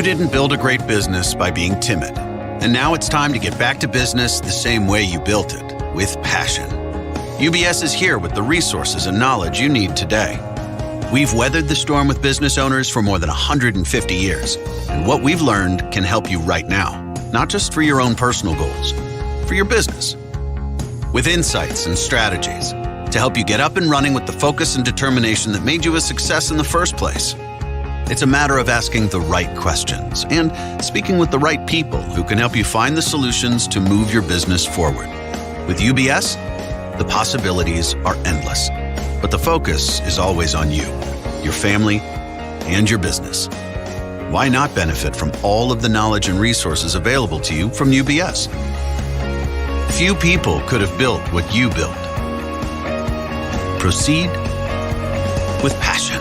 You didn't build a great business by being timid. And now it's time to get back to business the same way you built it, with passion. UBS is here with the resources and knowledge you need today. We've weathered the storm with business owners for more than 150 years. And what we've learned can help you right now, not just for your own personal goals, for your business. With insights and strategies to help you get up and running with the focus and determination that made you a success in the first place. It's a matter of asking the right questions and speaking with the right people who can help you find the solutions to move your business forward. With UBS, the possibilities are endless, but the focus is always on you, your family, and your business. Why not benefit from all of the knowledge and resources available to you from UBS? Few people could have built what you built. Proceed with passion.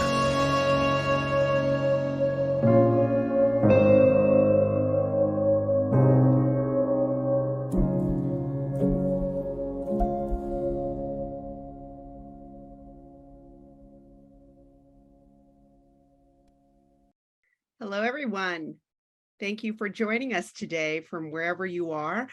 Hello, everyone. Thank you for joining us today from wherever you are.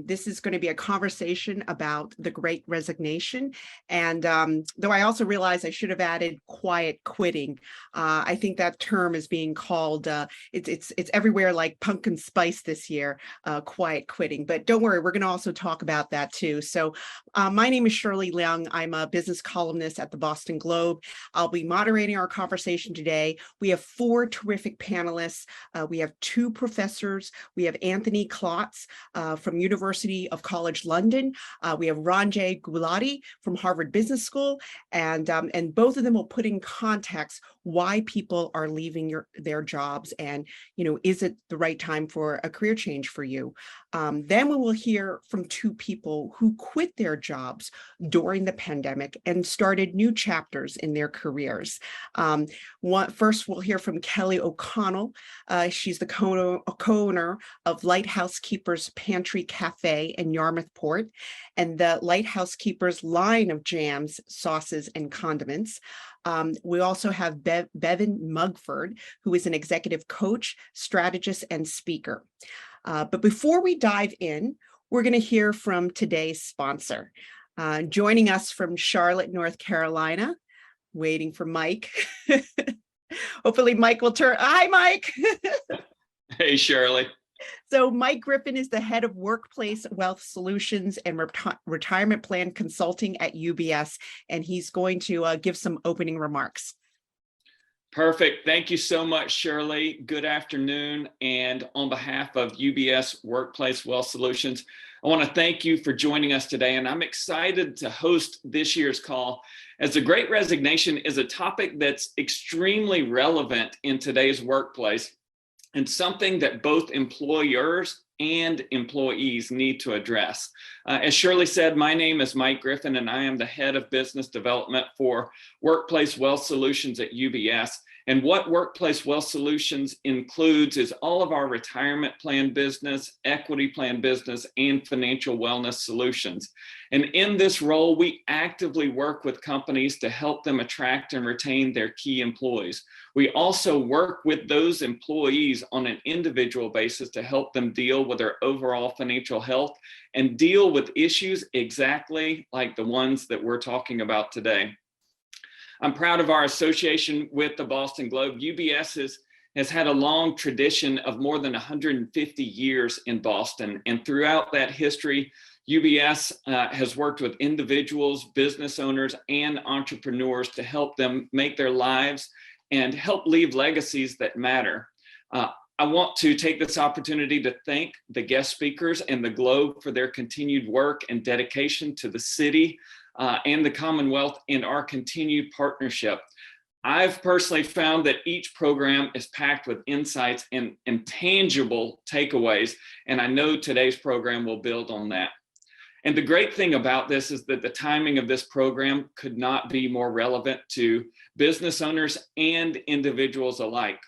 This is going to be a conversation about the Great Resignation. And though I also realize I should have added quiet quitting, I think that term is being called, it's everywhere like pumpkin spice this year, quiet quitting. But don't worry, we're going to also talk about that too. So my name is Shirley Leung. I'm a business columnist at the Boston Globe. I'll be moderating our conversation today. We have 4 terrific panelists. We have 2 professors. We have Anthony Klotz from University of College London. We have Ranjay Gulati from Harvard Business School, and both of them will put in context why people are leaving their jobs, and is it the right time for a career change for you? Then we will hear from 2 people who quit their jobs during the pandemic and started new chapters in their careers. First, we'll hear from Kelly O'Connell. She's the co-owner of Lighthouse Keepers Pantry Cafe in Yarmouth Port and the Lighthouse Keepers line of jams, sauces, and condiments. We also have Bevan Mugford, who is an executive coach, strategist, and speaker. But before we dive in, we're going to hear from today's sponsor. Joining us from Charlotte, North Carolina, waiting for Mike. Hopefully Mike will turn. Hi, Mike. Hey, Shirley. So Mike Griffin is the head of Workplace Wealth Solutions and Retirement Plan Consulting at UBS, and he's going to give some opening remarks. Perfect. Thank you so much, Shirley. Good afternoon. And on behalf of UBS Workplace Wealth Solutions, I want to thank you for joining us today. And I'm excited to host this year's call, as the Great Resignation is a topic that's extremely relevant in today's workplace and something that both employers and employees need to address. As Shirley said, my name is Mike Griffin, and I am the head of business development for Workplace Wealth Solutions at UBS. And what Workplace Wealth Solutions includes is all of our retirement plan business, equity plan business, and financial wellness solutions. And in this role, we actively work with companies to help them attract and retain their key employees. We also work with those employees on an individual basis to help them deal with their overall financial health and deal with issues exactly like the ones that we're talking about today. I'm proud of our association with the Boston Globe. UBS has had a long tradition of more than 150 years in Boston. And throughout that history, UBS has worked with individuals, business owners, and entrepreneurs to help them make their lives and help leave legacies that matter. I want to take this opportunity to thank the guest speakers and the Globe for their continued work and dedication to the city and the Commonwealth in our continued partnership. I've personally found that each program is packed with insights and tangible takeaways, and I know today's program will build on that. And the great thing about this is that the timing of this program could not be more relevant to business owners and individuals alike.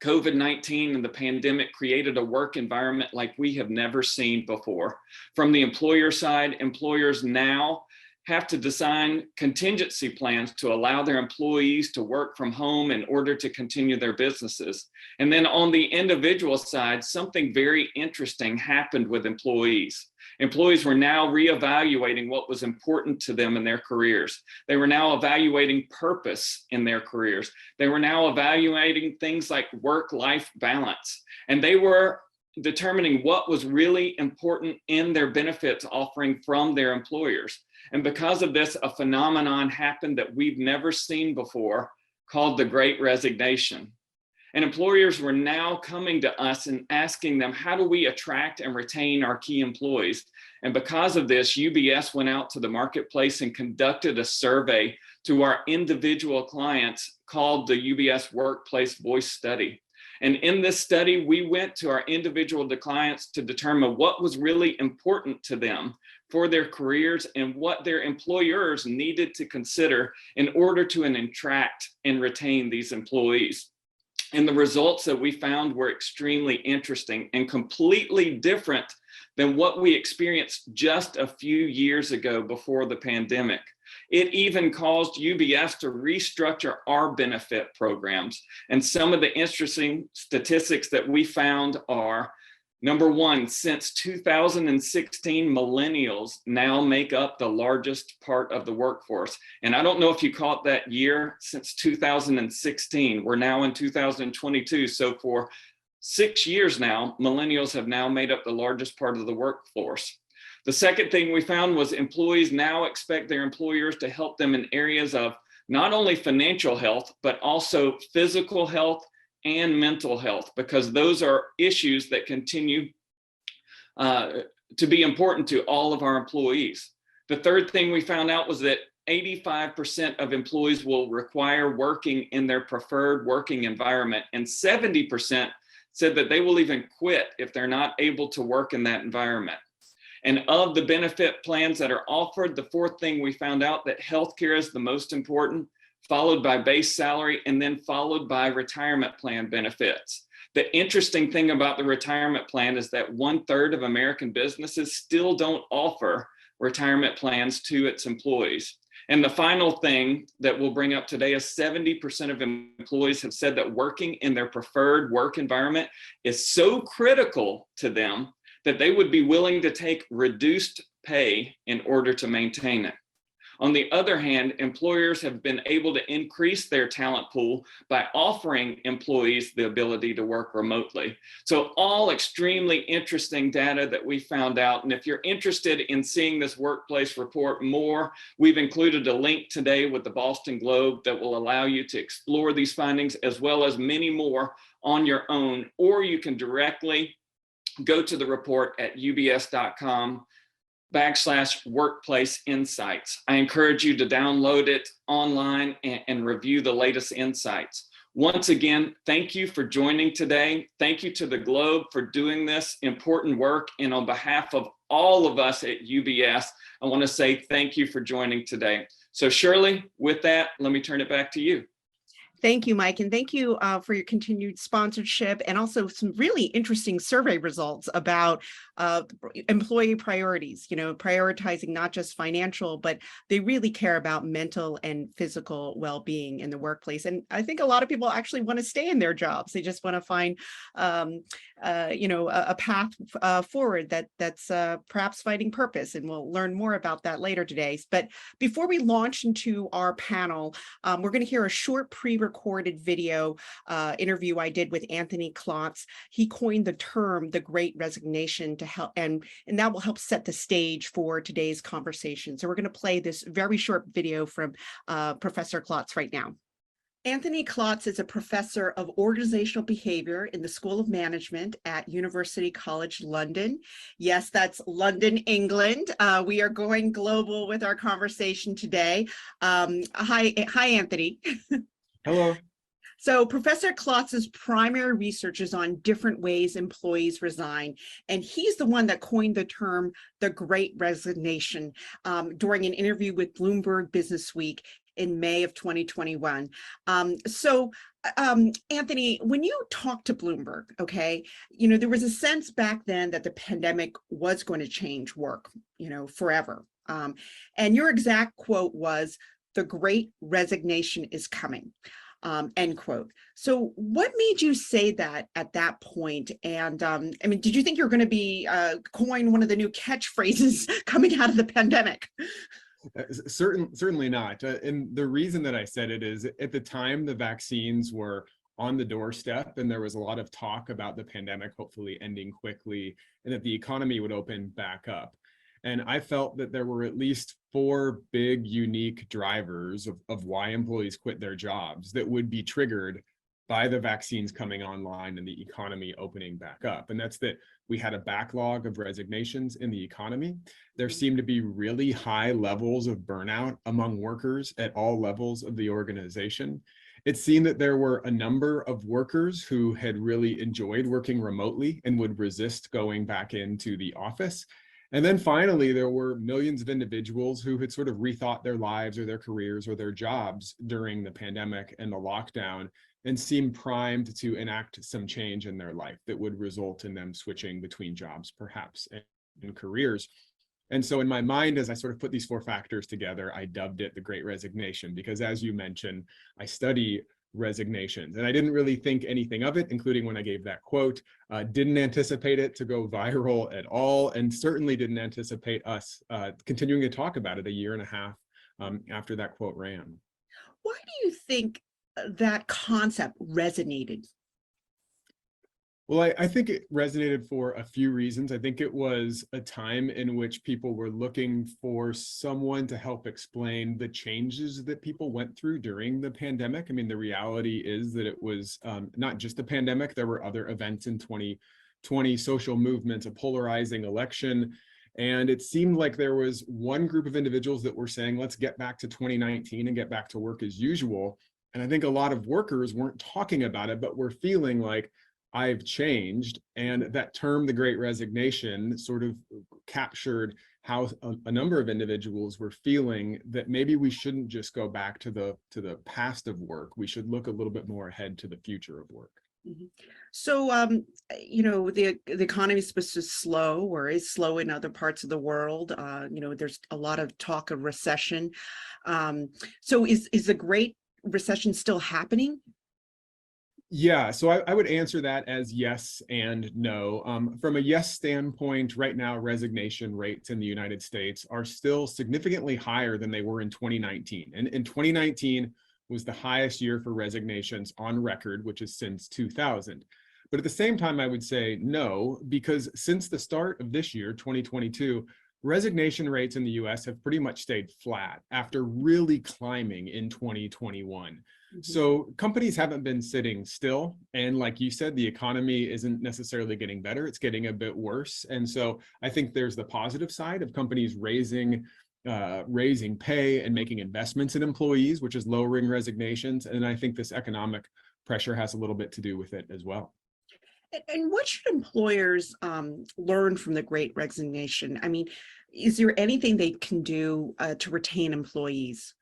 COVID-19 and the pandemic created a work environment like we have never seen before. From the employer side, employers now have to design contingency plans to allow their employees to work from home in order to continue their businesses. And then on the individual side, something very interesting happened with employees. Employees were now reevaluating what was important to them in their careers. They were now evaluating purpose in their careers. They were now evaluating things like work-life balance. And they were determining what was really important in their benefits offering from their employers. And because of this, a phenomenon happened that we've never seen before called the Great Resignation. And employers were now coming to us and asking them, how do we attract and retain our key employees? And because of this, UBS went out to the marketplace and conducted a survey to our individual clients called the UBS Workplace Voice Study. And in this study, we went to our individual clients to determine what was really important to them for their careers and what their employers needed to consider in order to attract and retain these employees. And the results that we found were extremely interesting and completely different than what we experienced just a few years ago before the pandemic. It even caused UBS to restructure our benefit programs. And some of the interesting statistics that we found are, number one, since 2016, millennials now make up the largest part of the workforce. And I don't know if you caught that year, since 2016, we're now in 2022. So for 6 years now, millennials have now made up the largest part of the workforce. The second thing we found was employees now expect their employers to help them in areas of not only financial health, but also physical health and mental health, because those are issues that continue to be important to all of our employees. The third thing we found out was that 85% of employees will require working in their preferred working environment, and 70% said that they will even quit if they're not able to work in that environment. And of the benefit plans that are offered, the fourth thing we found out that healthcare is the most important, followed by base salary, and then followed by retirement plan benefits. The interesting thing about the retirement plan is that 1/3 of American businesses still don't offer retirement plans to its employees. And the final thing that we'll bring up today is 70% of employees have said that working in their preferred work environment is so critical to them that they would be willing to take reduced pay in order to maintain it. On the other hand, employers have been able to increase their talent pool by offering employees the ability to work remotely. So all extremely interesting data that we found out. And if you're interested in seeing this workplace report more, we've included a link today with the Boston Globe that will allow you to explore these findings as well as many more on your own, or you can directly go to the report at ubs.com/workplace insights. I encourage you to download it online and review the latest insights. Once again, thank you for joining today. Thank you to the Globe for doing this important work. And on behalf of all of us at UBS, I want to say thank you for joining today. So Shirley, with that, let me turn it back to you. Thank you, Mike, and thank you for your continued sponsorship and also some really interesting survey results about employee priorities, prioritizing not just financial, but they really care about mental and physical well-being in the workplace. And I think a lot of people actually want to stay in their jobs. They just want to find, a path forward that's perhaps finding purpose. And we'll learn more about that later today. But before we launch into our panel, we're going to hear a short pre-recorded video interview I did with Anthony Klotz. He coined the term the Great Resignation to help, and that will help set the stage for today's conversation. So we're going to play this very short video from Professor Klotz right now. Anthony Klotz is a professor of organizational behavior in the School of Management at University College London. Yes, that's London, England. We are going global with our conversation today. Hi, Anthony. Hello. So Professor Klotz's primary research is on different ways employees resign, and he's the one that coined the term the Great Resignation during an interview with Bloomberg Businessweek in May of 2021. Anthony, when you talked to Bloomberg, okay, there was a sense back then that the pandemic was going to change work, forever. And your exact quote was, "The Great Resignation is coming." End quote. So what made you say that at that point? And I mean, did you think you were going to be coin one of the new catchphrases coming out of the pandemic? Certainly not. And the reason that I said it is at the time the vaccines were on the doorstep and there was a lot of talk about the pandemic hopefully ending quickly and that the economy would open back up. And I felt that there were at least 4 big unique drivers of why employees quit their jobs that would be triggered by the vaccines coming online and the economy opening back up. And that's that we had a backlog of resignations in the economy. There seemed to be really high levels of burnout among workers at all levels of the organization. It seemed that there were a number of workers who had really enjoyed working remotely and would resist going back into the office. And then finally, there were millions of individuals who had sort of rethought their lives or their careers or their jobs during the pandemic and the lockdown and seemed primed to enact some change in their life that would result in them switching between jobs, perhaps, and careers. And so in my mind, as I sort of put these 4 factors together, I dubbed it the Great Resignation, because as you mentioned, I study resignations. And I didn't really think anything of it, including when I gave that quote. Didn't anticipate it to go viral at all, and certainly didn't anticipate us continuing to talk about it a year and a half after that quote ran. Why do you think that concept resonated? Well, I think it resonated for a few reasons. I think it was a time in which people were looking for someone to help explain the changes that people went through during the pandemic. I mean, the reality is that it was not just the pandemic. There were other events in 2020, social movements, a polarizing election. And it seemed like there was one group of individuals that were saying, let's get back to 2019 and get back to work as usual. And I think a lot of workers weren't talking about it, but were feeling like, I've changed. And that term, the Great Resignation, sort of captured how a number of individuals were feeling that maybe we shouldn't just go back to the past of work. We should look a little bit more ahead to the future of work. Mm-hmm. So, you know, the economy is supposed to slow or is slow in other parts of the world. You know, there's a lot of talk of recession. So is the Great Recession still happening? Yeah, so I would answer that as yes and no. From a yes standpoint, right now, resignation rates in the United States are still significantly higher than they were in 2019. And in 2019 was the highest year for resignations on record, which is since 2000. But at the same time, I would say no, because since the start of this year, 2022, resignation rates in the US have pretty much stayed flat after really climbing in 2021. So companies haven't been sitting still. And like you said, the economy isn't necessarily getting better. It's getting a bit worse. And so I think there's the positive side of companies raising pay and making investments in employees, which is lowering resignations. And I think this economic pressure has a little bit to do with it as well. And what should employers learn from the Great Resignation? I mean, is there anything they can do to retain employees?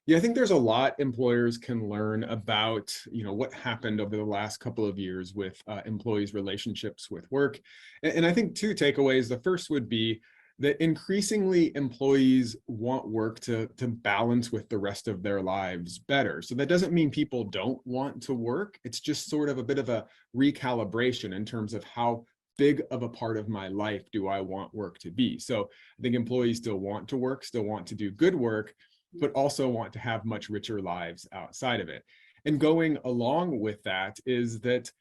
Yeah, I think there's a lot employers can learn about, what happened over the last couple of years with employees' relationships with work. And I think 2 takeaways. The first would be that increasingly employees want work to balance with the rest of their lives better. So that doesn't mean people don't want to work. It's just sort of a bit of a recalibration in terms of how big of a part of my life do I want work to be. So I think employees still want to work, still want to do good work, but also want to have much richer lives outside of it. And going along with that is that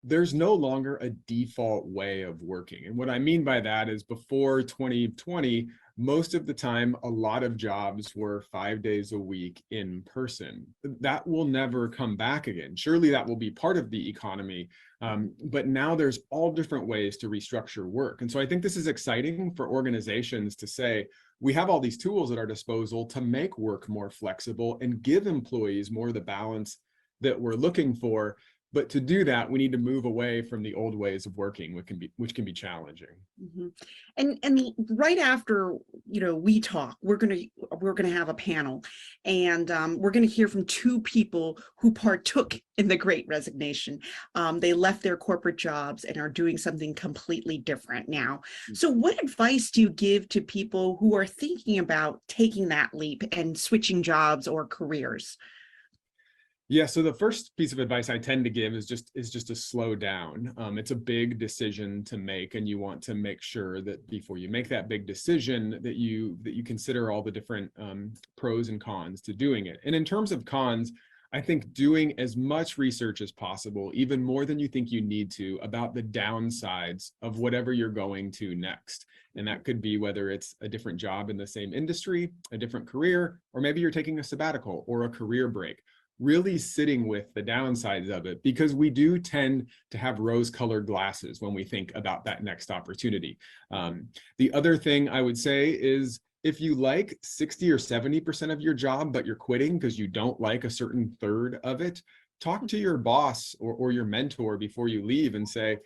there's no longer a default way of working. And what I mean by that is before 2020, most of the time, a lot of jobs were 5 days a week in person. That will never come back again. Surely that will be part of the economy. But now there's all different ways to restructure work. And so I think this is exciting for organizations to say, we have all these tools at our disposal to make work more flexible and give employees more of the balance that we're looking for. But to do that, we need to move away from the old ways of working, which can be challenging. Mm-hmm. And right after we talk, we're gonna have a panel, and we're gonna hear from two people who partook in the Great Resignation. They left their corporate jobs and are doing something completely different now. So, what advice do you give to people who are thinking about taking that leap and switching jobs or careers? Yeah, so the first piece of advice I tend to give is just to slow down. It's a big decision to make, and you want to make sure that before you make that big decision that you consider all the different pros and cons to doing it. And in terms of cons, I think doing as much research as possible, even more than you think you need to, about the downsides of whatever you're going to next. And that could be whether it's a different job in the same industry, a different career, or maybe you're taking a sabbatical or a career break. Really sitting with the downsides of it, because we do tend to have rose-colored glasses when we think about that next opportunity. The other thing I would say is, if you like 60 or 70% of your job, but you're quitting because you don't like a certain third of it, talk to your boss or your mentor before you leave and say,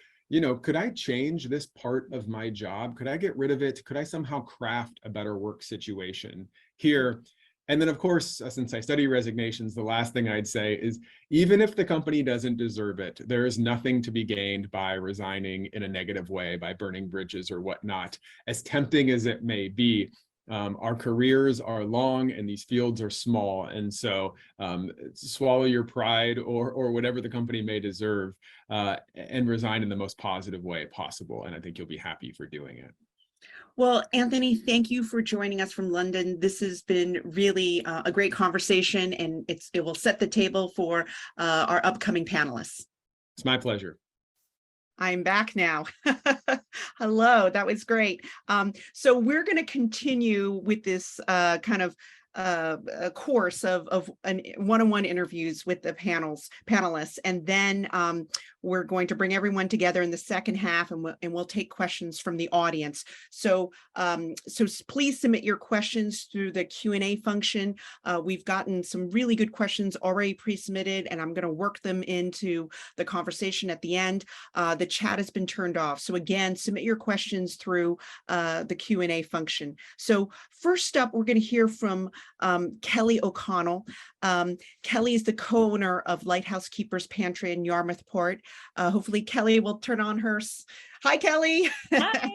could I change this part of my job? Could I get rid of it? Could I somehow craft a better work situation here? And then, of course, since I study resignations, the last thing I'd say is, even if the company doesn't deserve it, there is nothing to be gained by resigning in a negative way, by burning bridges or whatnot. As tempting as it may be, our careers are long and these fields are small. And so swallow your pride or whatever the company may deserve and resign in the most positive way possible. And I think you'll be happy for doing it. Well, Anthony, thank you for joining us from London. This has been really a great conversation, and it will set the table for our upcoming panelists. It's my pleasure. I'm back now. Hello, that was great. So we're going to continue with this kind of a course of one-on-one interviews with the panelists, and then we're going to bring everyone together in the second half, and we'll take questions from the audience. So please submit your questions through the Q&A function. We've gotten some really good questions already pre-submitted, and I'm going to work them into the conversation at the end. The chat has been turned off, so again, submit your questions through the Q&A function. So first up, we're going to hear from Kelly O'Connell. Kelly is the co-owner of Lighthouse Keepers Pantry in Yarmouth Port. Hopefully Kelly will turn on her. Hi, Kelly. Hi.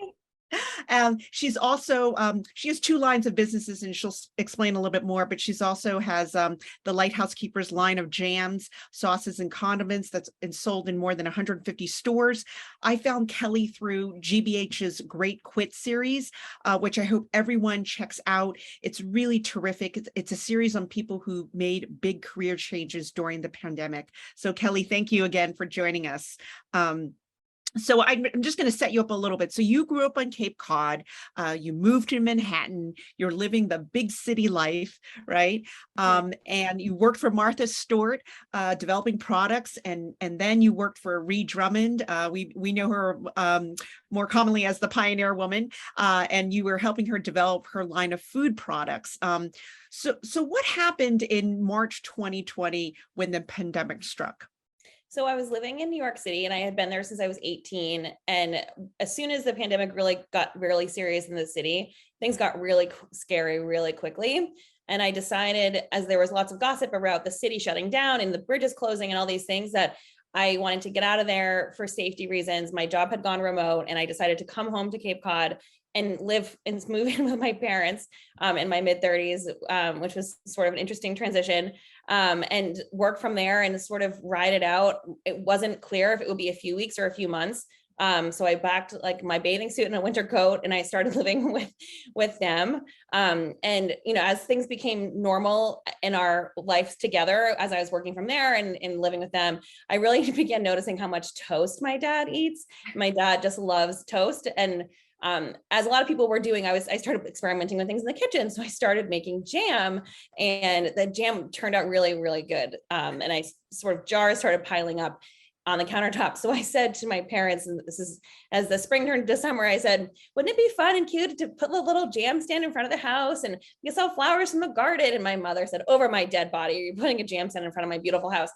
She's also, she has two lines of businesses, and she'll explain a little bit more, but she's also has the Lighthouse Keepers line of jams, sauces, and condiments that's sold in more than 150 stores. I found Kelly through GBH's Great Quit series, which I hope everyone checks out. It's really terrific. It's a series on people who made big career changes during the pandemic. So Kelly, thank you again for joining us. So I'm just going to set you up a little bit. So you grew up on Cape Cod, you moved to Manhattan, you're living the big city life, right? And you worked for Martha Stewart, developing products, and then you worked for Ree Drummond. We know her more commonly as the Pioneer Woman, and you were helping her develop her line of food products. So what happened in March 2020 when the pandemic struck? So I was living in New York City, and I had been there since I was 18. And as soon as the pandemic really got really serious in the city, things got really scary really quickly. And I decided, as there was lots of gossip about the city shutting down and the bridges closing and all these things, that I wanted to get out of there for safety reasons. My job had gone remote, and I decided to come home to Cape Cod and live and move in with my parents in my mid-30s, which was sort of an interesting transition, and work from there and sort of ride it out. It wasn't clear if it would be a few weeks or a few months. So I packed like my bathing suit and a winter coat, and I started living with them. And as things became normal in our lives together, as I was working from there and living with them, I really began noticing how much toast my dad eats. My dad just loves toast, and as a lot of people were doing, I started experimenting with things in the kitchen. So I started making jam, and the jam turned out really, really good. And jars started piling up on the countertop. So I said to my parents, and this is as the spring turned to summer, I said, wouldn't it be fun and cute to put a little jam stand in front of the house and you sell flowers from the garden? And my mother said, over my dead body, you're putting a jam stand in front of my beautiful house.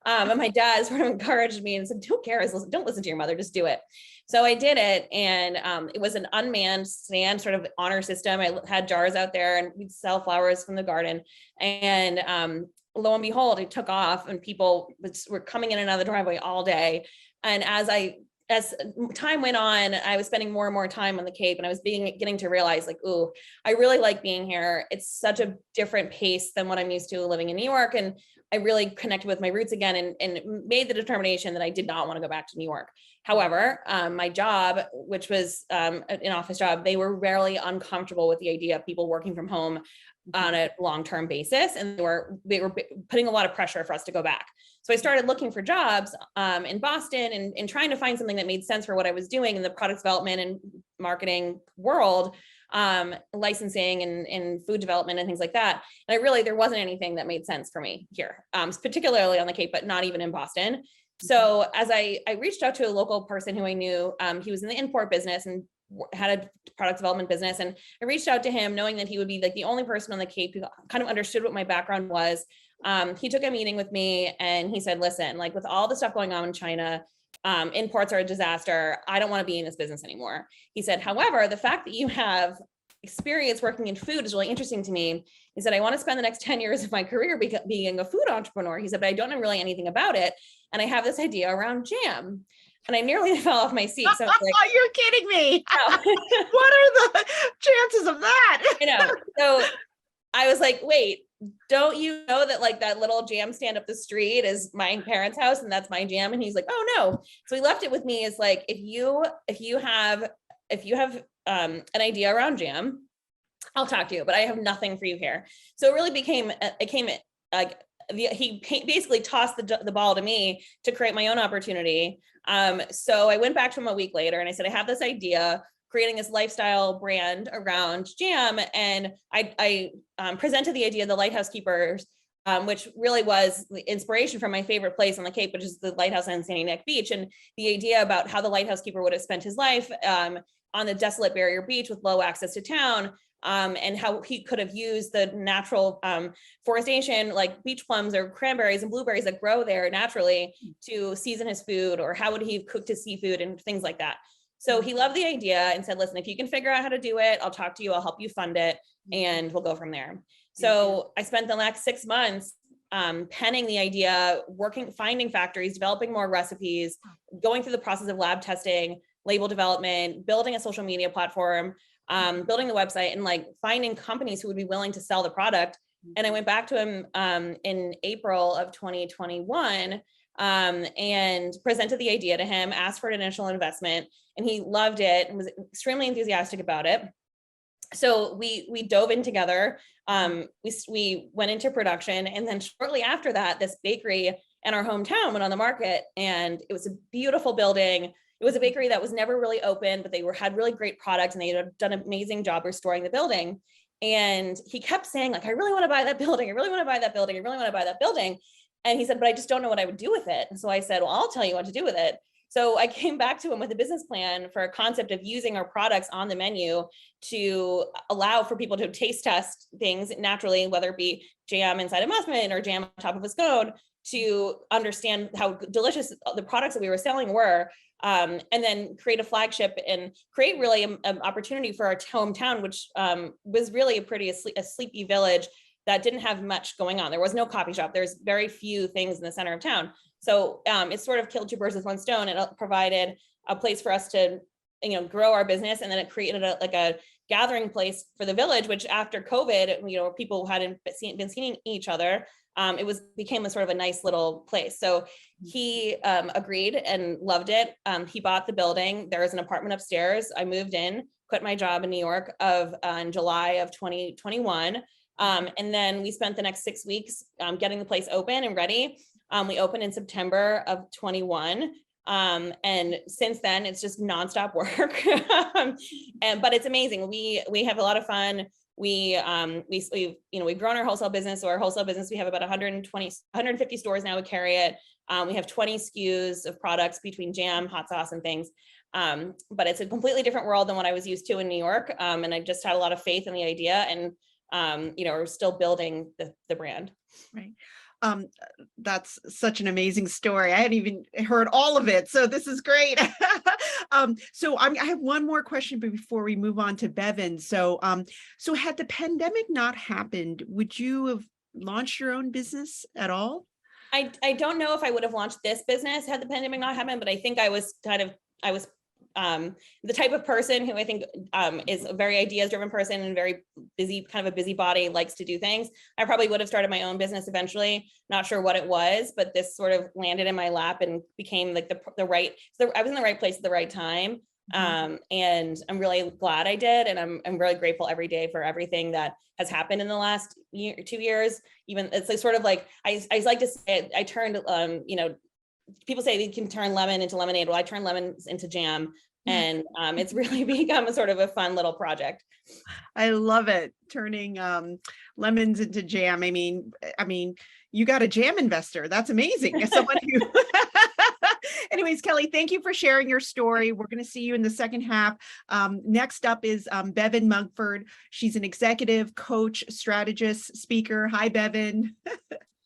And my dad sort of encouraged me and said, don't care, don't listen to your mother, just do it. So I did it. And it was an unmanned stand sort of honor system. I had jars out there and we'd sell flowers from the garden. And lo and behold, it took off and people were coming in and out of the driveway all day. And as time went on, I was spending more and more time on the Cape, and I was getting to realize like, ooh, I really like being here. It's such a different pace than what I'm used to living in New York. And I really connected with my roots again and made the determination that I did not want to go back to New York. However, my job, which was an office job, they were rarely uncomfortable with the idea of people working from home on a long-term basis. And they were putting a lot of pressure for us to go back. So I started looking for jobs in Boston and trying to find something that made sense for what I was doing in the product development and marketing world, licensing and food development and things like that. And there wasn't anything that made sense for me here, particularly on the Cape, but not even in Boston. So as I reached out to a local person who I knew, he was in the import business and had a product development business. And I reached out to him knowing that he would be like the only person on the Cape who kind of understood what my background was. He took a meeting with me and he said, listen, like with all the stuff going on in China, imports are a disaster. I don't want to be in this business anymore. He said, however, the fact that you have experience working in food is really interesting to me. He said, I want to spend the next 10 years of my career being a food entrepreneur. He said, but I don't know really anything about it. And I have this idea around jam. And I nearly fell off my seat. So I was like, oh, you're kidding me. no. What are the chances of that? I know. So I was like, wait, don't you know that like that little jam stand up the street is my parents' house and that's my jam? And he's like, oh no. So he left it with me as like, if you have an idea around jam, I'll talk to you, but I have nothing for you here. So it really became like he basically tossed the ball to me to create my own opportunity. So I went back to him a week later and I said, I have this idea, creating this lifestyle brand around jam. And I presented the idea of the Lighthouse Keepers, which really was the inspiration from my favorite place on the Cape, which is the lighthouse on Sandy Neck Beach. And the idea about how the lighthouse keeper would have spent his life on the desolate barrier beach with low access to town. And how he could have used the natural forestation like beach plums or cranberries and blueberries that grow there naturally to season his food, or how would he have cooked his seafood and things like that. So he loved the idea and said, listen, if you can figure out how to do it, I'll talk to you, I'll help you fund it, and we'll go from there. So I spent the next 6 months penning the idea, finding factories, developing more recipes, going through the process of lab testing, label development, building a social media platform, building the website, and like finding companies who would be willing to sell the product. And I went back to him in April of 2021 and presented the idea to him, asked for an initial investment, and he loved it and was extremely enthusiastic about it. So we dove in together. We went into production, and then shortly after that, this bakery in our hometown went on the market, and it was a beautiful building. It was a bakery that was never really open, but they had really great products, and they had done an amazing job restoring the building. And he kept saying like, I really want to buy that building. I really want to buy that building. I really want to buy that building. And he said, but I just don't know what I would do with it. And so I said, well, I'll tell you what to do with it. So I came back to him with a business plan for a concept of using our products on the menu to allow for people to taste test things naturally, whether it be jam inside a muffin or jam on top of a scone, to understand how delicious the products that we were selling were. And then create a flagship and create really an opportunity for our hometown, which was really a sleepy village that didn't have much going on. There was no coffee shop. There's very few things in the center of town. So it sort of killed two birds with one stone. It provided a place for us to, grow our business. And then it created a gathering place for the village, which after COVID, people hadn't been seeing each other. It became a sort of a nice little place. So he agreed and loved it. He bought the building. There was an apartment upstairs. I moved in, quit my job in New York in July of 2021. And then we spent the next 6 weeks getting the place open and ready. We opened in September of 21. And since then it's just nonstop work. But it's amazing. We have a lot of fun. We've grown our wholesale business. So our wholesale business, we have about 150 stores now. We carry it. We have 20 SKUs of products between jam, hot sauce, and things. But it's a completely different world than what I was used to in New York. And I just had a lot of faith in the idea. And are still building the brand. Right. That's such an amazing story. I hadn't even heard all of it, so this is great. So I have one more question before we move on to Bevan. So had the pandemic not happened, would you have launched your own business at all? I don't know if I would have launched this business had the pandemic not happened, but I think I was the type of person who I think is a very ideas driven person and very busy, kind of a busybody, likes to do things. I probably would have started my own business eventually. Not sure what it was, but this sort of landed in my lap and became like the right. So I was in the right place at the right time. And I'm really glad I did. And I'm really grateful every day for everything that has happened in the last 2 years. Even it's like sort of like, I like to say, I turned, people say you can turn lemon into lemonade. Well, I turn lemons into jam. And it's really become a sort of a fun little project. I love it. Turning lemons into jam. I mean, you got a jam investor. That's amazing. As someone who anyways, Kelly, thank you for sharing your story. We're going to see you in the second half. Next up is Bevan Mugford. She's an executive coach, strategist, speaker. Hi, Bevan.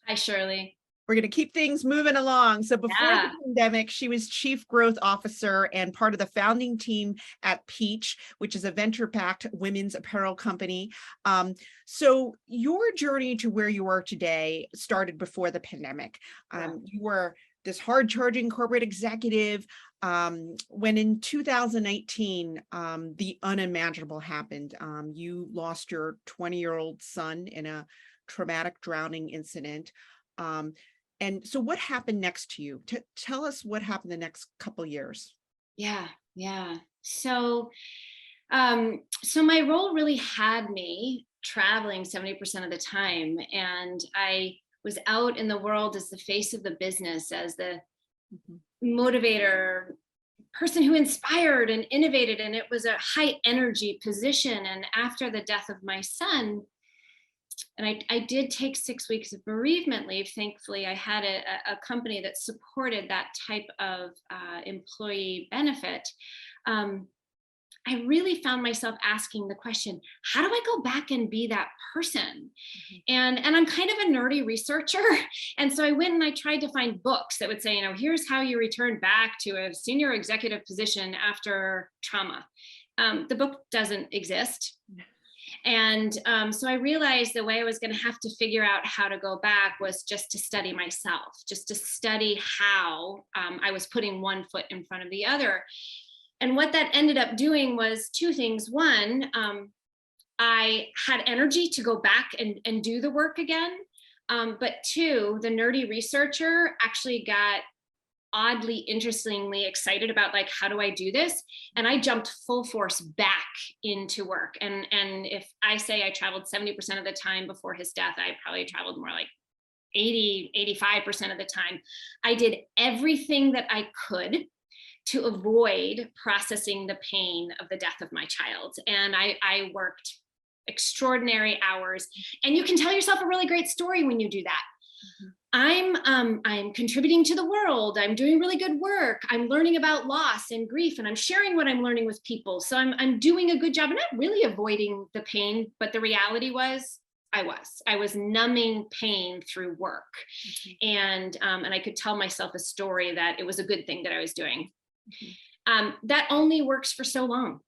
Hi, Shirley. We're going to keep things moving along. So before the pandemic, she was Chief Growth Officer and part of the founding team at Peach, which is a venture-backed women's apparel company. So your journey to where you are today started before the pandemic. You were this hard-charging corporate executive when in 2018, the unimaginable happened. You lost your 20-year-old son in a traumatic drowning incident. And so what happened next to you? Tell us what happened the next couple of years. Yeah. So my role really had me traveling 70% of the time. And I was out in the world as the face of the business, as the motivator, person who inspired and innovated. And it was a high energy position. And after the death of my son, and I did take 6 weeks of bereavement leave. Thankfully, I had a company that supported that type of employee benefit. I really found myself asking the question, how do I go back and be that person? And I'm kind of a nerdy researcher. And so I went and I tried to find books that would say, here's how you return back to a senior executive position after trauma. The book doesn't exist. And so I realized the way I was going to have to figure out how to go back was just to study myself, just to study how I was putting one foot in front of the other. And what that ended up doing was two things. One, I had energy to go back and do the work again. But two, the nerdy researcher actually got oddly, interestingly excited about like, how do I do this? And I jumped full force back into work. And if I say I traveled 70% of the time before his death, I probably traveled more like 85% of the time. I did everything that I could to avoid processing the pain of the death of my child. And I worked extraordinary hours. And you can tell yourself a really great story when you do that. I'm contributing to the world. I'm doing really good work. I'm learning about loss and grief, and I'm sharing what I'm learning with people. So I'm doing a good job. I'm not really avoiding the pain, but the reality was I was numbing pain through work. And I could tell myself a story that it was a good thing that I was doing. That only works for so long.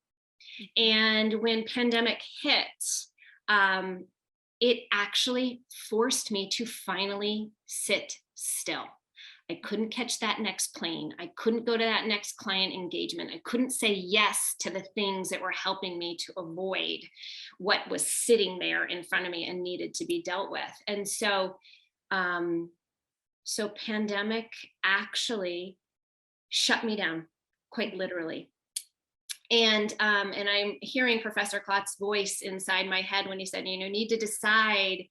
And when pandemic hit, it actually forced me to finally sit still. I couldn't catch that next plane. I couldn't go to that next client engagement. I couldn't say yes to the things that were helping me to avoid what was sitting there in front of me and needed to be dealt with. And so pandemic actually shut me down, quite literally. And I'm hearing Professor Klotz's voice inside my head when he said, need to decide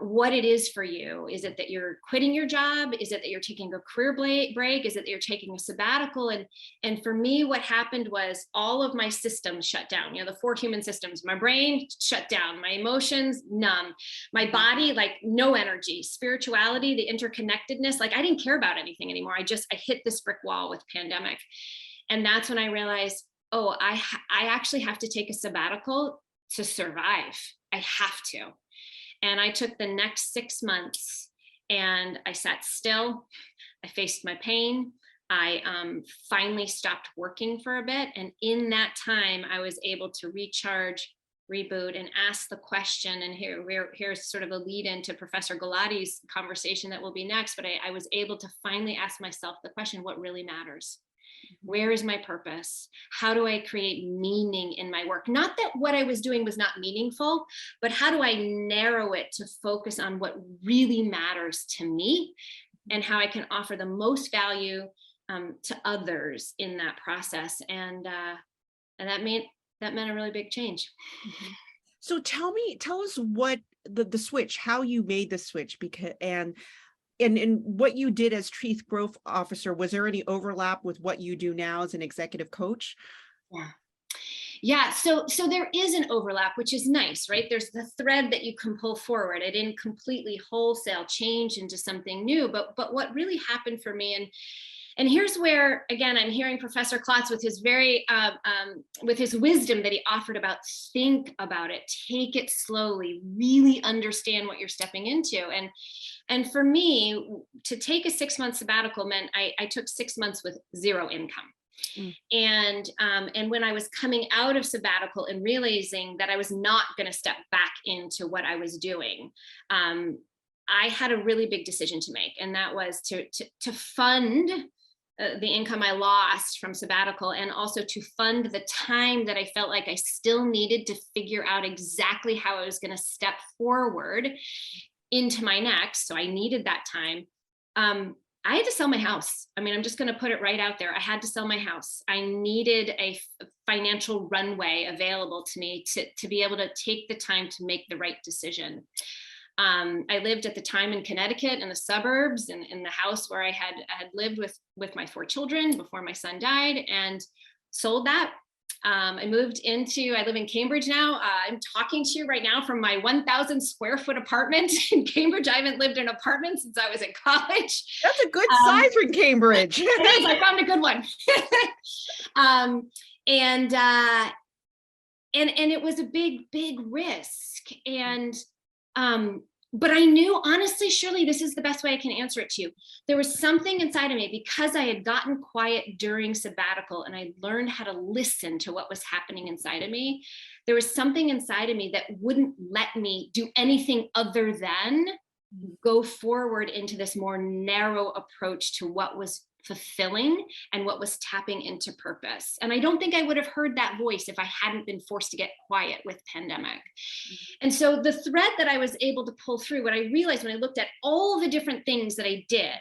what it is for you. Is it that you're quitting your job? Is it that you're taking a career break? Is it that you're taking a sabbatical? And for me, what happened was all of my systems shut down. The 4 human systems. My brain shut down. My emotions numb. My body, like no energy. Spirituality, the interconnectedness. Like I didn't care about anything anymore. I hit this brick wall with pandemic. And that's when I realized, I actually have to take a sabbatical to survive. I have to. And I took the next 6 months and I sat still. I faced my pain. I finally stopped working for a bit. And in that time, I was able to recharge, reboot, and ask the question. And here's sort of a lead into Professor Gulati's conversation that will be next. But I was able to finally ask myself the question, what really matters? Where is my purpose? How do I create meaning in my work? Not that what I was doing was not meaningful, but how do I narrow it to focus on what really matters to me and how I can offer the most value to others in that process. And that meant a really big change. So tell us what the switch, how you made the switch, because and what you did as Chief Growth Officer. Was there any overlap with what you do now as an executive coach? Yeah. So there is an overlap, which is nice, right? There's the thread that you can pull forward. I didn't completely wholesale change into something new, but what really happened for me, and here's where, again, I'm hearing Professor Klotz with his with his wisdom that he offered about think about it, take it slowly, really understand what you're stepping into. And for me, to take a 6-month sabbatical meant I took 6 months with zero income. And when I was coming out of sabbatical and realizing that I was not going to step back into what I was doing, I had a really big decision to make, and that was to fund the income I lost from sabbatical, and also to fund the time that I felt like I still needed to figure out exactly how I was going to step forward into my next. So I needed that time. I had to sell my house. I mean, I'm just going to put it right out there. I had to sell my house. I needed a financial runway available to me to be able to take the time to make the right decision. I lived at the time in Connecticut in the suburbs, and in the house where I had lived with my 4 children before my son died, and sold that. I live in Cambridge now. I'm talking to you right now from my 1,000 square foot apartment in Cambridge. I haven't lived in an apartment since I was in college. That's a good size for Cambridge. It is. I found a good one. And it was a big risk. But I knew, honestly, Shirley, this is the best way I can answer it to you. There was something inside of me, because I had gotten quiet during sabbatical and I learned how to listen to what was happening inside of me. There was something inside of me that wouldn't let me do anything other than go forward into this more narrow approach to what was fulfilling and what was tapping into purpose. And I don't think I would have heard that voice if I hadn't been forced to get quiet with pandemic. And so the thread that I was able to pull through, what I realized when I looked at all the different things that I did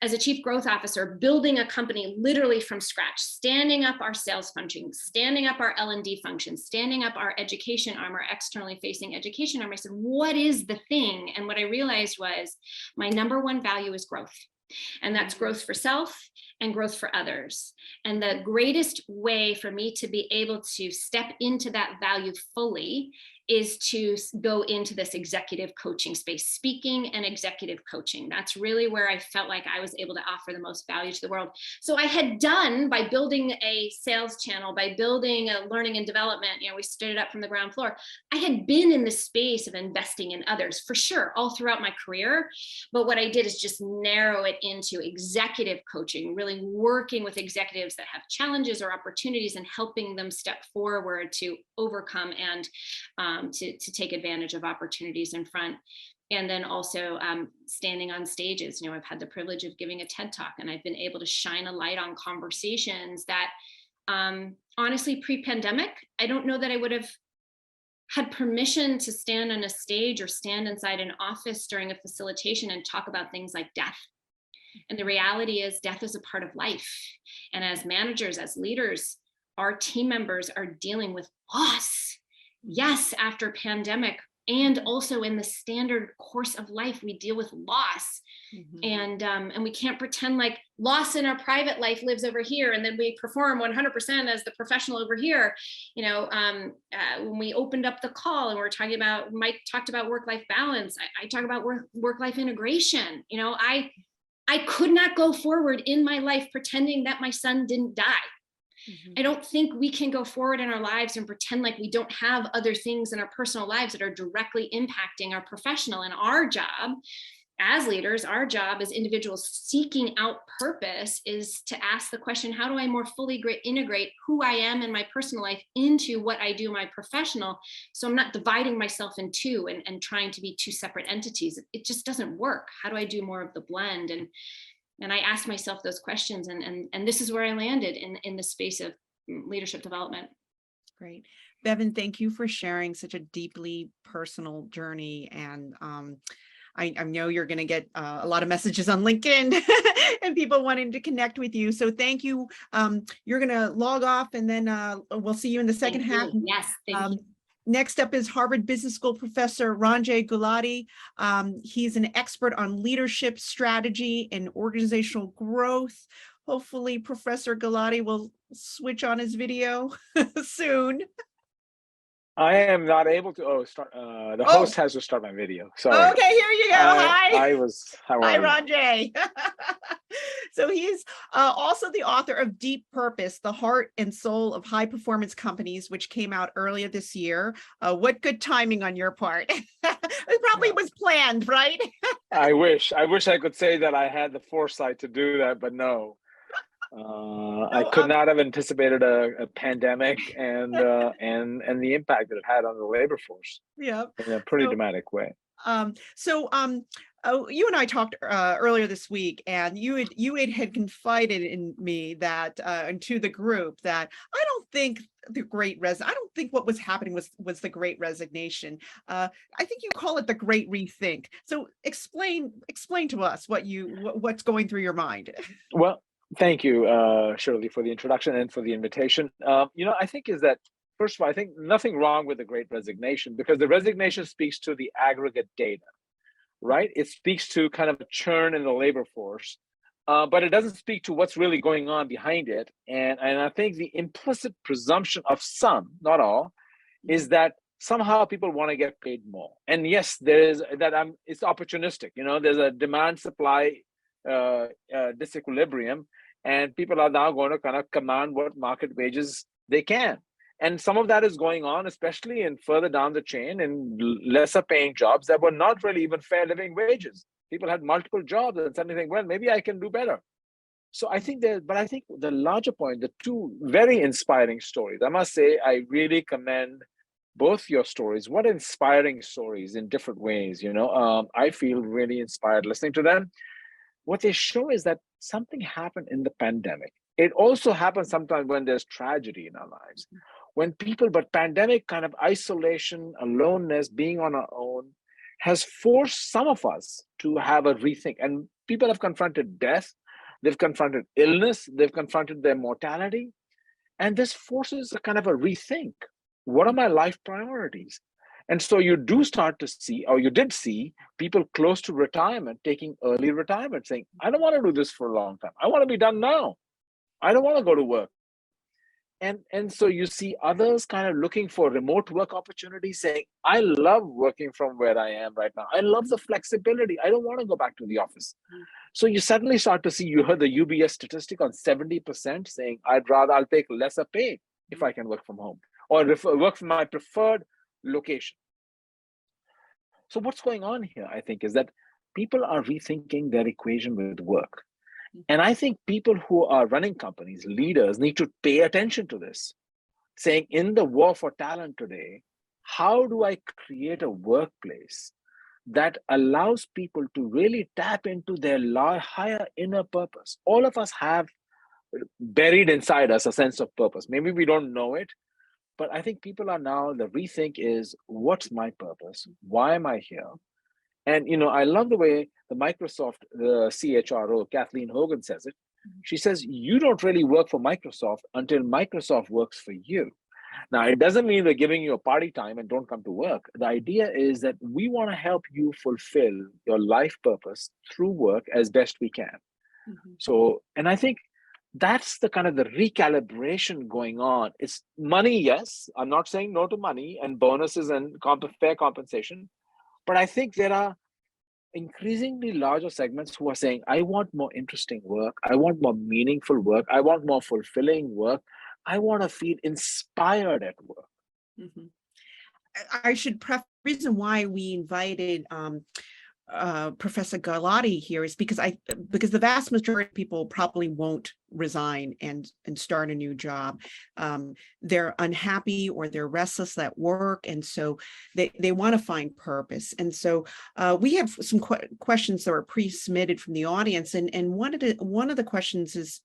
as a Chief Growth Officer, building a company literally from scratch, standing up our sales function, standing up our L&D function, standing up our education arm, our externally facing education arm, I said, what is the thing? And what I realized was my number one value is growth. And that's growth for self and growth for others. And the greatest way for me to be able to step into that value fully is to go into this executive coaching space, speaking and executive coaching. That's really where I felt like I was able to offer the most value to the world. So I had done, by building a sales channel, by building a learning and development, we stood it up from the ground floor. I had been in the space of investing in others for sure, all throughout my career. But what I did is just narrow it into executive coaching, really working with executives that have challenges or opportunities and helping them step forward to overcome and to take advantage of opportunities in front. And then also standing on stages. I've had the privilege of giving a TED Talk, and I've been able to shine a light on conversations that honestly, pre-pandemic, I don't know that I would have had permission to stand on a stage or stand inside an office during a facilitation and talk about things like death. And the reality is death is a part of life. And as managers, as leaders, our team members are dealing with loss. Yes, after pandemic, and also in the standard course of life, we deal with loss. And we can't pretend like loss in our private life lives over here, and then we perform 100% as the professional over here. When we opened up the call and we're talking about, Mike talked about work-life balance, I talk about work-life integration. I could not go forward in my life pretending that my son didn't die. I don't think we can go forward in our lives and pretend like we don't have other things in our personal lives that are directly impacting our professional. And our job as leaders, our job as individuals seeking out purpose is to ask the question, how do I more fully integrate who I am in my personal life into what I do in my professional? So I'm not dividing myself in two and trying to be two separate entities. It just doesn't work. How do I do more of the blend? And I asked myself those questions, and this is where I landed in the space of leadership development. Great. Bevan, thank you for sharing such a deeply personal journey. And I know you're going to get a lot of messages on LinkedIn and people wanting to connect with you. So thank you. You're going to log off, and then we'll see you in the second half. Yes, thank you. Next up is Harvard Business School professor Gulati. He's an expert on leadership strategy and organizational growth. Hopefully, Professor Gulati will switch on his video soon. I am not able to start. The host has to start my video. Sorry. Okay, here you go. Hi. Hi, Ranjay. So he's also the author of Deep Purpose, The Heart and Soul of High Performance Companies, which came out earlier this year. What good timing on your part. It probably was planned, right? I wish I could say that I had the foresight to do that, but no. I could not have anticipated a pandemic and the impact that it had on the labor force. Yeah, in a pretty dramatic way. You and I talked earlier this week, and you had confided in me that and to the group that I don't think what was happening was the Great Resignation. I think you call it the Great Rethink. So explain to us what's going through your mind. Well, thank you, Shirley, for the introduction and for the invitation. I think is that, first of all, I think nothing wrong with the Great Resignation, because the resignation speaks to the aggregate data, right? It speaks to kind of a churn in the labor force, but it doesn't speak to what's really going on behind it. And I think the implicit presumption of some, not all, is that somehow people want to get paid more. And yes, there is that. It's opportunistic. There's a demand-supply disequilibrium, and people are now going to kind of command what market wages they can. And some of that is going on, especially in further down the chain in lesser paying jobs that were not really even fair living wages. People had multiple jobs and suddenly think, well, maybe I can do better. So I think the larger point, the two very inspiring stories, I must say, I really commend both your stories. What inspiring stories in different ways, I feel really inspired listening to them. What they show is that something happened in the pandemic. It also happens sometimes when there's tragedy in our lives. But pandemic kind of isolation, aloneness, being on our own, has forced some of us to have a rethink. And people have confronted death, they've confronted illness, they've confronted their mortality. And this forces a kind of a rethink. What are my life priorities? And so you do start to see, or you did see, people close to retirement taking early retirement, saying, I don't want to do this for a long time. I want to be done now. I don't want to go to work. And so you see others kind of looking for remote work opportunities, saying, I love working from where I am right now. I love the flexibility. I don't want to go back to the office. So you suddenly start to see, you heard the UBS statistic on 70% saying, I'll take lesser pay if I can work from home, or work from my preferred location. So what's going on here, I think, is that people are rethinking their equation with work. And I think people who are running companies, leaders, need to pay attention to this, saying, in the war for talent today, how do I create a workplace that allows people to really tap into their higher inner purpose? All of us have buried inside us a sense of purpose. Maybe we don't know it, but I think people are now, the rethink is, what's my purpose? Why am I here? And, I love the way the Microsoft CHRO, Kathleen Hogan, says it. She says, you don't really work for Microsoft until Microsoft works for you. Now, it doesn't mean we're giving you a party time and don't come to work. The idea is that we want to help you fulfill your life purpose through work as best we can. So, and I think that's the kind of the recalibration going on. It's money, yes. I'm not saying no to money and bonuses and fair compensation. But I think there are increasingly larger segments who are saying, I want more interesting work. I want more meaningful work. I want more fulfilling work. I want to feel inspired at work. Mhm. I should preface the reason why we invited Professor Gulati here is because the vast majority of people probably won't resign and start a new job. They're unhappy or they're restless at work, and so they want to find purpose. And so we have some questions that were pre-submitted from the audience, and one of the questions is,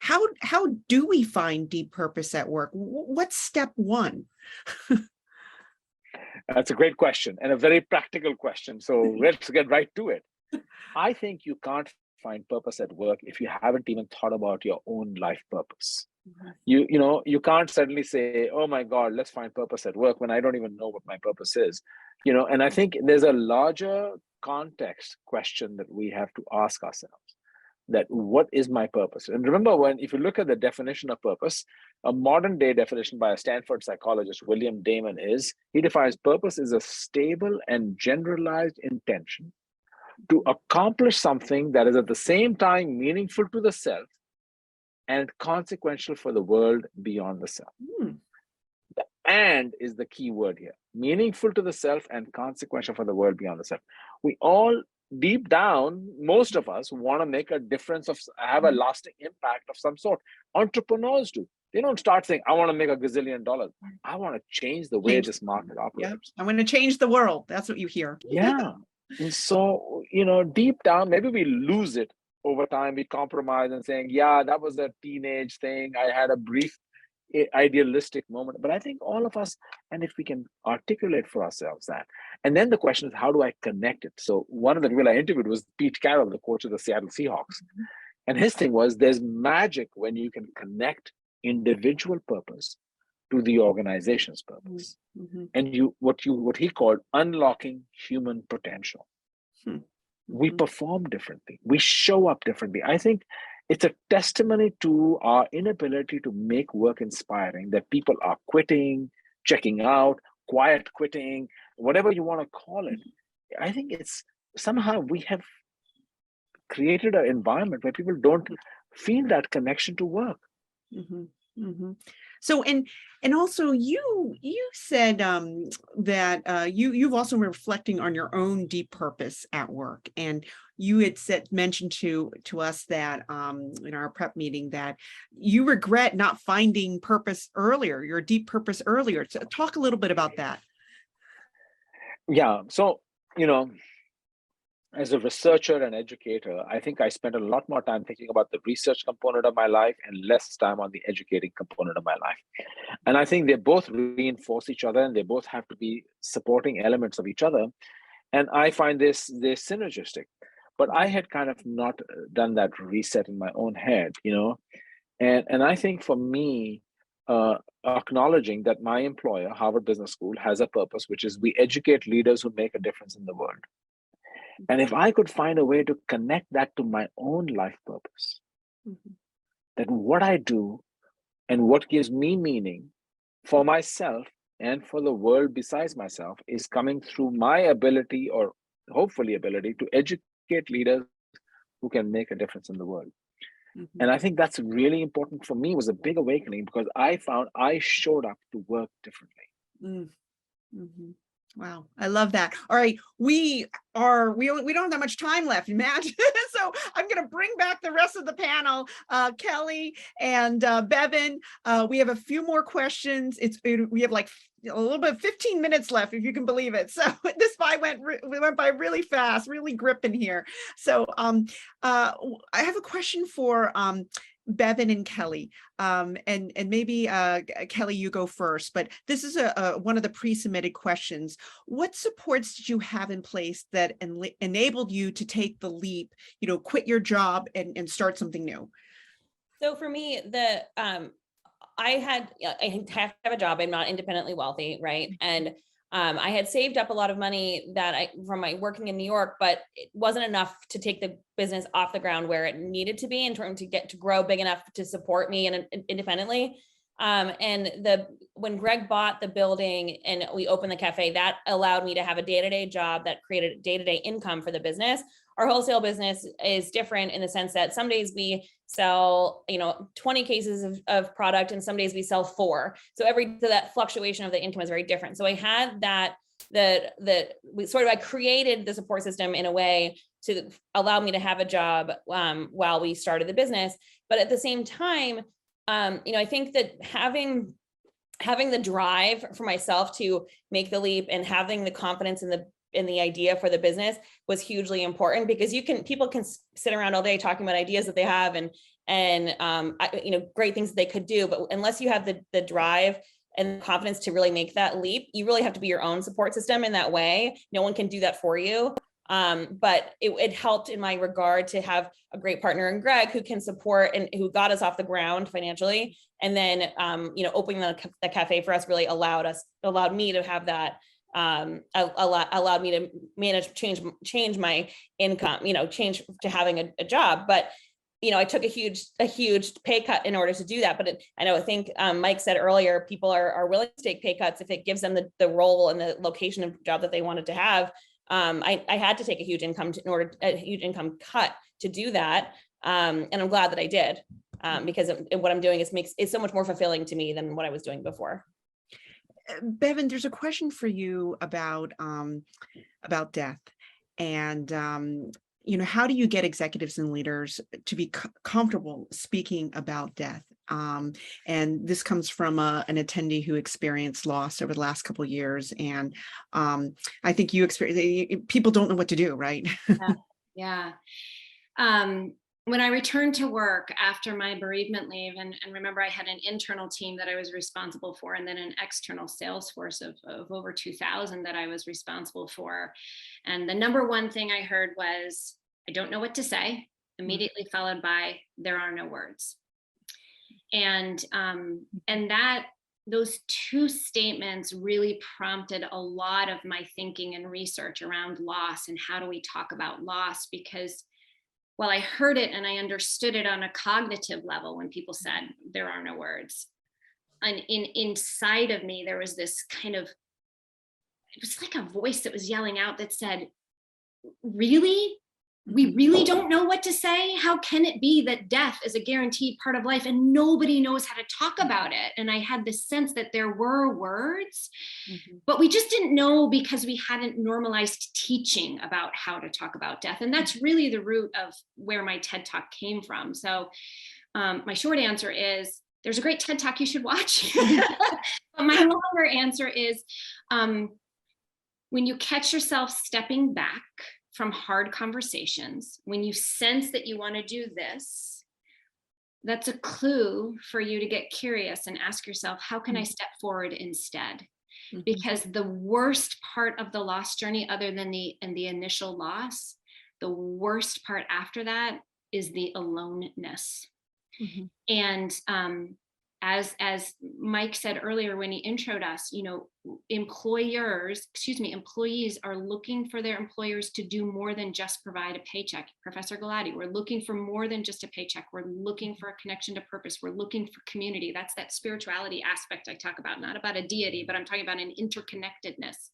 how do we find deep purpose at work? What's step one? That's a great question and a very practical question. So let's get right to it. I think you can't find purpose at work if you haven't even thought about your own life purpose. Mm-hmm. You can't suddenly say, oh my God, let's find purpose at work when I don't even know what my purpose is. And I think there's a larger context question that we have to ask ourselves. That what is my purpose? And remember, if you look at the definition of purpose, a modern day definition by a Stanford psychologist, William Damon, he defines purpose as a stable and generalized intention to accomplish something that is at the same time meaningful to the self and consequential for the world beyond the self. The "and" is the key word here. Meaningful to the self and consequential for the world beyond the self. We all, deep down, most of us want to make a difference, have a lasting impact of some sort. Entrepreneurs do. They don't start saying, I want to make $1 gazillion. I want to change the way this market operates. I want to change the world. That's what you hear. Yeah. And so, deep down, maybe we lose it over time. We compromise and saying, yeah, that was a teenage thing. I had a brief idealistic moment. But I think all of us, and if we can articulate for ourselves that, and then the question is, how do I connect it? So one of the people I interviewed was Pete Carroll, the coach of the Seattle Seahawks. And his thing was, there's magic when you can connect individual purpose to the organization's purpose. And what he called unlocking human potential. We perform differently. We show up differently. I think it's a testimony to our inability to make work inspiring, that people are quitting, checking out, quiet quitting, whatever you want to call it. I think it's somehow we have created an environment where people don't feel that connection to work. So, and also you said that you've also been reflecting on your own deep purpose at work, and you had mentioned to us that in our prep meeting that you regret not finding purpose earlier, your deep purpose earlier. So talk a little bit about that. Yeah. So, as a researcher and educator, I think I spent a lot more time thinking about the research component of my life and less time on the educating component of my life. And I think they both reinforce each other, and they both have to be supporting elements of each other. And I find they're synergistic. But I had kind of not done that reset in my own head, And I think for me, acknowledging that my employer, Harvard Business School, has a purpose, which is we educate leaders who make a difference in the world. And if I could find a way to connect that to my own life purpose, that what I do and what gives me meaning for myself and for the world besides myself is coming through my ability, or hopefully ability, to educate leaders who can make a difference in the world. And I think that's really important for me. It was a big awakening because I found I showed up to work differently. Wow, I love that. All right, we don't have that much time left, imagine. So I'm going to bring back the rest of the panel, Kelly and Bevan. We have a few more questions. We have like a little bit, 15 minutes left, if you can believe it. So this went by really fast, really gripping here. So I have a question for Bevan and Kelly, and maybe Kelly, you go first, but this is one of the pre-submitted questions. What supports did you have in place that enabled you to take the leap, quit your job and start something new? So for me, I have to have a job. I'm not independently wealthy, right? And I had saved up a lot of money from my working in New York, but it wasn't enough to take the business off the ground where it needed to be in terms to grow big enough to support me and independently. And when Greg bought the building and we opened the cafe, that allowed me to have a day-to-day job that created day-to-day income for the business. Our wholesale business is different in the sense that some days we sell, 20 cases of product, and some days we sell 4. So that fluctuation of the income is very different. So I had that I created the support system in a way to allow me to have a job while we started the business. But at the same time, I think that having the drive for myself to make the leap and having the confidence in the idea for the business was hugely important, because people can sit around all day talking about ideas that they have and great things that they could do, but unless you have the drive and confidence to really make that leap, you really have to be your own support system in that way. No one can do that for you. But it helped in my regard to have a great partner in Greg who can support and who got us off the ground financially. And then, opening the cafe for us really allowed me to have that, allowed me to change my income, change to having a job. But I took a huge pay cut in order to do that. But I think Mike said earlier, people are willing to take pay cuts if it gives them the role and the location of job that they wanted to have. I had to take a huge income cut to do that. And I'm glad that I did, because what I'm doing is so much more fulfilling to me than what I was doing before. Bevan, there's a question for you about death, and how do you get executives and leaders to be comfortable speaking about death? And this comes from an attendee who experienced loss over the last couple of years, and I think people don't know what to do, right? Yeah. When I returned to work after my bereavement leave, and remember I had an internal team that I was responsible for, and then an external sales force of over 2,000 that I was responsible for. And the number one thing I heard was, I don't know what to say, immediately followed by, there are no words. And those two statements really prompted a lot of my thinking and research around loss and how do we talk about loss, because while I heard it and I understood it on a cognitive level when people said there are no words, and inside of me there was this kind of, it was like a voice that was yelling out that said, really? We really don't know what to say? How can it be that death is a guaranteed part of life and nobody knows how to talk about it? And I had this sense that there were words, but we just didn't know because we hadn't normalized teaching about how to talk about death. And that's really the root of where my TED Talk came from. So my short answer is, there's a great TED Talk you should watch. But my longer answer is, when you catch yourself stepping back from hard conversations, when you sense that you want to do this, that's a clue for you to get curious and ask yourself, how can I step forward instead? Because the worst part of the loss journey, other than the initial loss, the worst part after that is the aloneness. And as Mike said earlier when he introed us, employees are looking for their employers to do more than just provide a paycheck. Professor Gulati, we're looking for more than just a paycheck. We're looking for a connection to purpose. We're looking for community. That's that spirituality aspect I talk about, not about a deity, but I'm talking about an interconnectedness.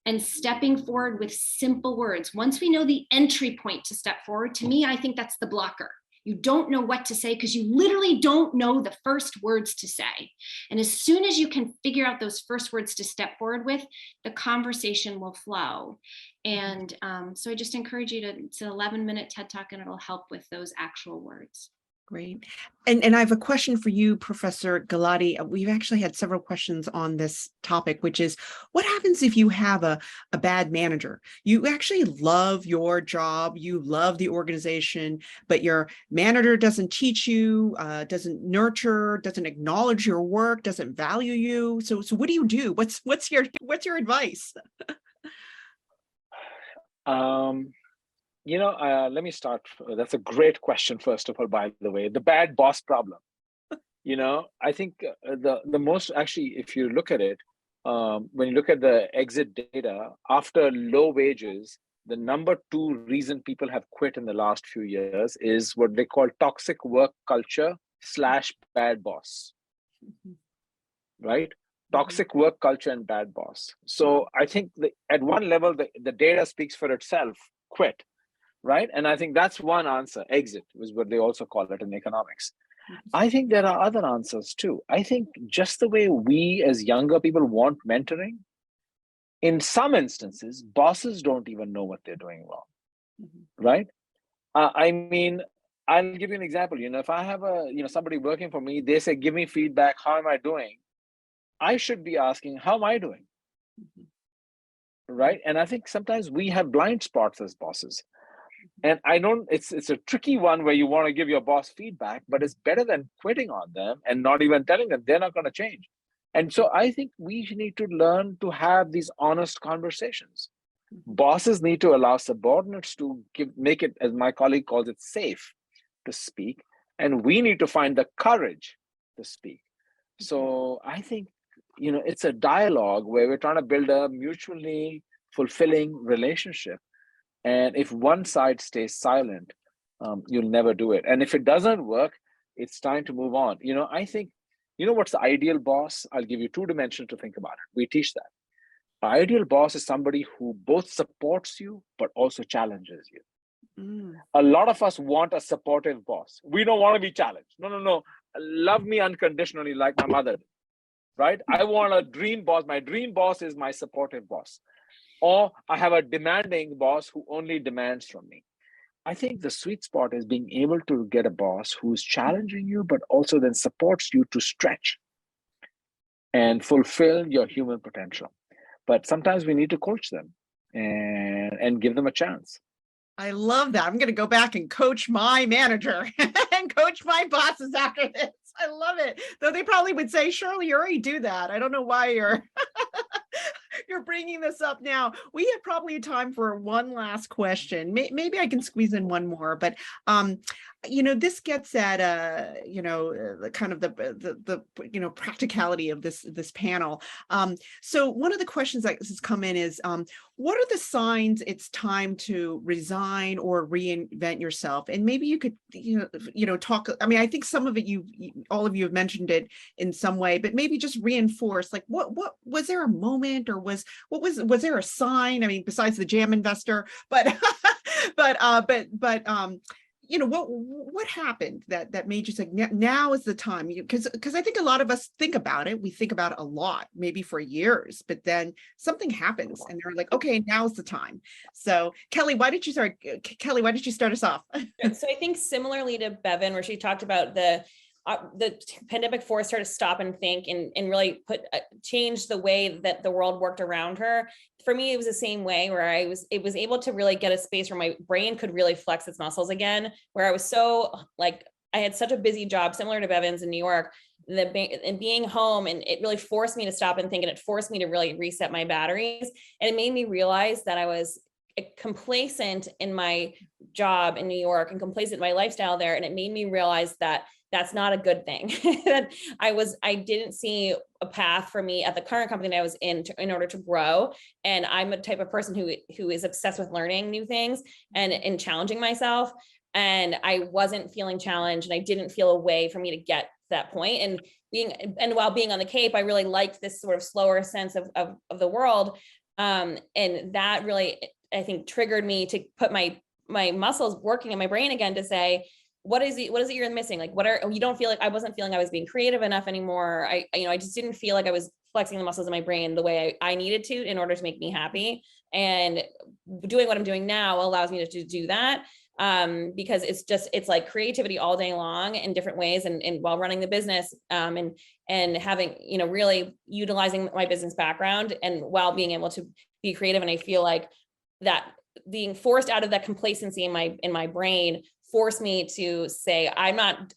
And stepping forward with simple words. Once we know the entry point to step forward, to me, I think that's the blocker. You don't know what to say because you literally don't know the first words to say. And as soon as you can figure out those first words to step forward with, the conversation will flow. And so I just encourage you it's an 11-minute TED Talk, and it'll help with those actual words. Great. And I have a question for you, Professor Gulati. We've actually had several questions on this topic, which is, what happens if you have a bad manager? You actually love your job, you love the organization, but your manager doesn't teach you, doesn't nurture, doesn't acknowledge your work, doesn't value you. So what do you do? What's your advice? Let me start. That's a great question, first of all, by the way, the bad boss problem. I think the most, actually, if you look at it, when you look at the exit data, after low wages, the number 2 reason people have quit in the last few years is what they call toxic work culture / bad boss. right? Toxic work culture and bad boss. So I think at one level, the data speaks for itself. Quit, right? And I think that's one answer. Exit is what they also call it in economics. I think there are other answers too. I think just the way we as younger people want mentoring, in some instances, bosses don't even know what they're doing wrong, right? I mean, I'll give you an example. If I have somebody working for me, they say, give me feedback. How am I doing? I should be asking, how am I doing? Right. And I think sometimes we have blind spots as bosses. And it's a tricky one where you want to give your boss feedback, but it's better than quitting on them and not even telling them they're not going to change. And so I think we need to learn to have these honest conversations. Bosses need to allow subordinates to make it, as my colleague calls it, safe to speak. And we need to find the courage to speak. So I think, it's a dialogue where we're trying to build a mutually fulfilling relationship. And if one side stays silent, you'll never do it. And if it doesn't work, it's time to move on. I think, what's the ideal boss? I'll give you 2 dimensions to think about it. We teach that. An ideal boss is somebody who both supports you, but also challenges you. A lot of us want a supportive boss. We don't want to be challenged. No. Love me unconditionally like my mother did, right? I want a dream boss. My dream boss is my supportive boss. Or I have a demanding boss who only demands from me. I think the sweet spot is being able to get a boss who's challenging you, but also then supports you to stretch and fulfill your human potential. But sometimes we need to coach them and give them a chance. I love that. I'm going to go back and coach my manager and coach my bosses after this. I love it. Though they probably would say, Shirley, you already do that. I don't know why you're you're bringing this up now. We have probably time for one last question. Maybe I can squeeze in one more, but this gets at kind of the practicality of this panel. So one of the questions that has come in is, what are the signs it's time to resign or reinvent yourself? And maybe you could talk. I mean, I think some of it all of you have mentioned it in some way, but maybe just reinforce, like, what was there a moment, or was there a sign? I mean, besides the jam investor, but what happened that made you say now is the time? Because I think a lot of us think about it. We think about it a lot, maybe for years, but then something happens and they're like, okay, now's the time. So Kelly, why did you start us off? So I think similarly to Bevan, where she talked about the pandemic forced her to stop and think and really change the way that the world worked around her. For me, it was the same way, where it was able to really get a space where my brain could really flex its muscles again, where I was so I had such a busy job, similar to Bevan's in New York, and being home, and it really forced me to stop and think, and it forced me to really reset my batteries. And it made me realize that I was complacent in my job in New York and complacent in my lifestyle there. And it made me realize that that's not a good thing. That I didn't see a path for me at the current company that I was in order to grow. And I'm a type of person who is obsessed with learning new things and challenging myself. And I wasn't feeling challenged, and I didn't feel a way for me to get to that point. And while being on the Cape, I really liked this sort of slower sense of the world. And that really, I think, triggered me to put my muscles working in my brain again to say, what is it you're missing? Like, you don't feel like I wasn't feeling I was being creative enough anymore. I just didn't feel like I was flexing the muscles in my brain the way I needed to in order to make me happy. And doing what I'm doing now allows me to do that. Because it's like creativity all day long in different ways, and while running the business, and having, really utilizing my business background, and while being able to be creative. And I feel like that being forced out of that complacency in my brain forced me to say, I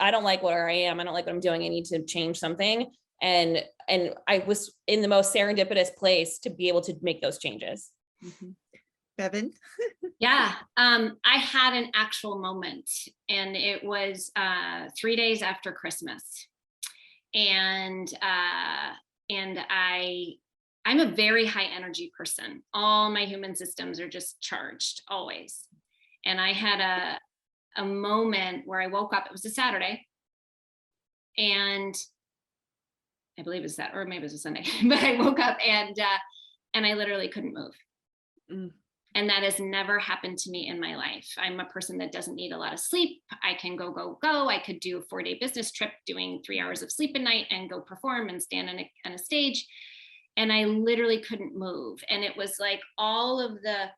don't like where I am. I don't like what I'm doing. I need to change something. And I was in the most serendipitous place to be able to make those changes. Mm-hmm. Bevan? Yeah, I had an actual moment, and it was 3 days after Christmas. And I'm a very high energy person. All my human systems are just charged always. And I had a moment where I woke up, it was a Saturday, and I believe it was that, or maybe it was a Sunday, but I woke up and I literally couldn't move. Mm. And that has never happened to me in my life. I'm a person that doesn't need a lot of sleep. I can go. I could do a 4-day business trip doing 3 hours of sleep a night and go perform and stand on a stage. And I literally couldn't move. And it was like all of the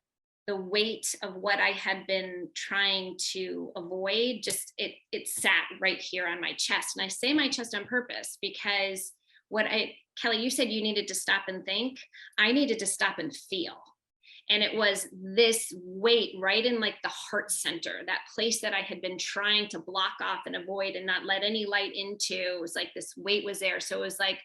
weight of what I had been trying to avoid, just it sat right here on my chest. And I say my chest on purpose because Kelly, you said you needed to stop and think. I needed to stop and feel. And it was this weight right in like the heart center, that place that I had been trying to block off and avoid and not let any light into. It was like this weight was there. So it was like,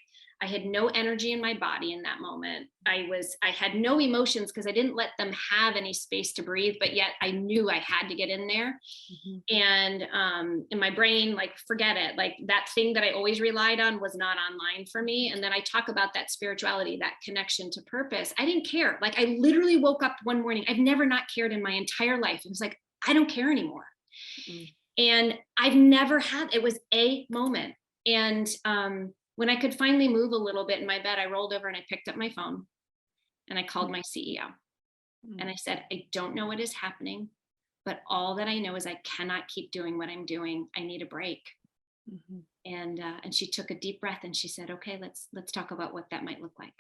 I had no energy in my body in that moment. I had no emotions because I didn't let them have any space to breathe, but yet I knew I had to get in there. Mm-hmm. And in my brain, like, forget it. Like that thing that I always relied on was not online for me. And then I talk about that spirituality, that connection to purpose. I didn't care. Like I literally woke up one morning. I've never not cared in my entire life. It was like, I don't care anymore. Mm-hmm. And I've never had, it was a moment. And, when I could finally move a little bit in my bed, I rolled over and I picked up my phone and I called my CEO. And I said, I don't know what is happening, but all that I know is I cannot keep doing what I'm doing. I need a break. Mm-hmm. And she took a deep breath and she said, okay, let's talk about what that might look like.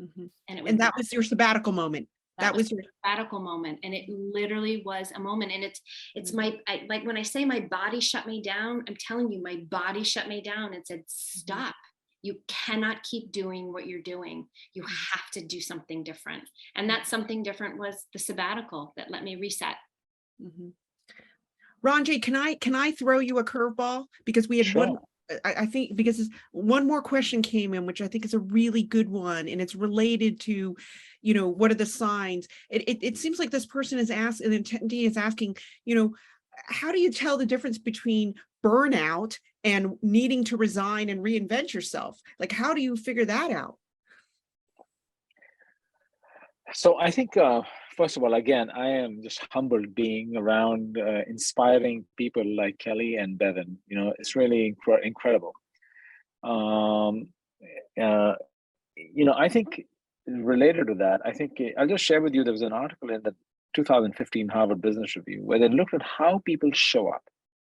Mm-hmm. And that was your sabbatical moment. That was your sabbatical moment. And it literally was a moment. And it's like when I say my body shut me down, I'm telling you, my body shut me down and said, stop. You cannot keep doing what you're doing. You have to do something different. And that something different was the sabbatical that let me reset. Mm-hmm. Ranjay, can I throw you a curveball? Because we had Sure. I think because one more question came in, which I think is a really good one, and it's related to, what are the signs? It seems like this person is asking, an attendee is asking, how do you tell the difference between burnout and needing to resign and reinvent yourself? Like, how do you figure that out? So I think, first of all, again, I am just humbled being around inspiring people like Kelly and Bevan. It's really incredible. I think related to that, I think I'll just share with you, there was an article in the 2015 Harvard Business Review where they looked at how people show up.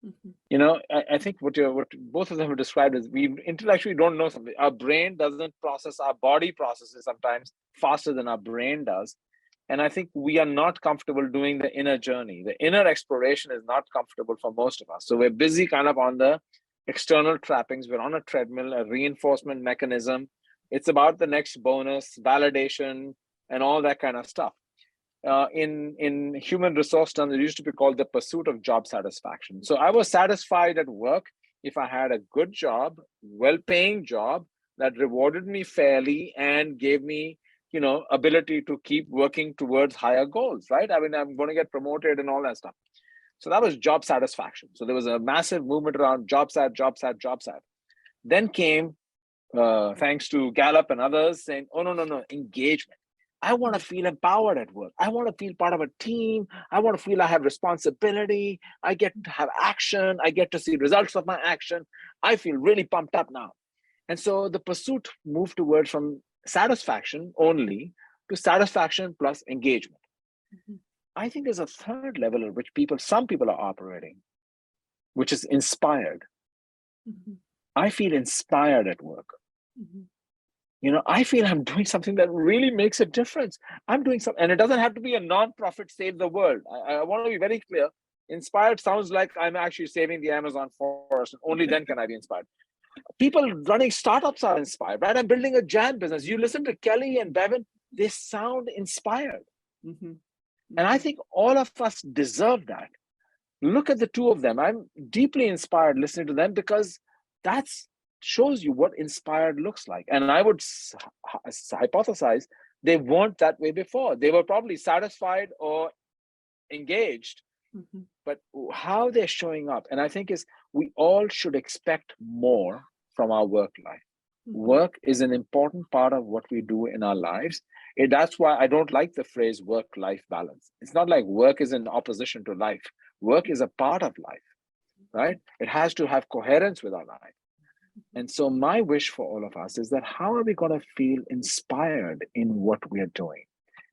Mm-hmm. I think what both of them have described is we intellectually don't know something. Our brain doesn't process, our body processes sometimes faster than our brain does. And I think we are not comfortable doing the inner journey. The inner exploration is not comfortable for most of us. So we're busy kind of on the external trappings. We're on a treadmill, a reinforcement mechanism. It's about the next bonus, validation, and all that kind of stuff. In human resource terms, it used to be called the pursuit of job satisfaction. So I was satisfied at work if I had a good job, well-paying job that rewarded me fairly and gave me, ability to keep working towards higher goals, right? I mean, I'm going to get promoted and all that stuff. So that was job satisfaction. So there was a massive movement around job sat. Then came, thanks to Gallup and others, saying, oh, no, engagement. I want to feel empowered at work. I want to feel part of a team. I want to feel I have responsibility. I get to have action. I get to see results of my action. I feel really pumped up now. And so the pursuit moved towards from satisfaction only to satisfaction plus engagement. Mm-hmm. I think there's a third level at which some people are operating, which is inspired. Mm-hmm. I feel inspired at work. Mm-hmm. I feel I'm doing something that really makes a difference. I'm doing something, and it doesn't have to be a non-profit save the world. I want to be very clear. Inspired sounds like I'm actually saving the Amazon forest, and only then can I be inspired. People running startups are inspired, right? I'm building a jam business. You listen to Kelly and Bevan, they sound inspired. Mm-hmm. And I think all of us deserve that. Look at the two of them. I'm deeply inspired listening to them because that's shows you what inspired looks like. And I would hypothesize they weren't that way before. They were probably satisfied or engaged, mm-hmm. but how they're showing up. And I think we all should expect more from our work life. Mm-hmm. Work is an important part of what we do in our lives. That's why I don't like the phrase work-life balance. It's not like work is in opposition to life. Work is a part of life, right? It has to have coherence with our life. And so my wish for all of us is that how are we going to feel inspired in what we're doing?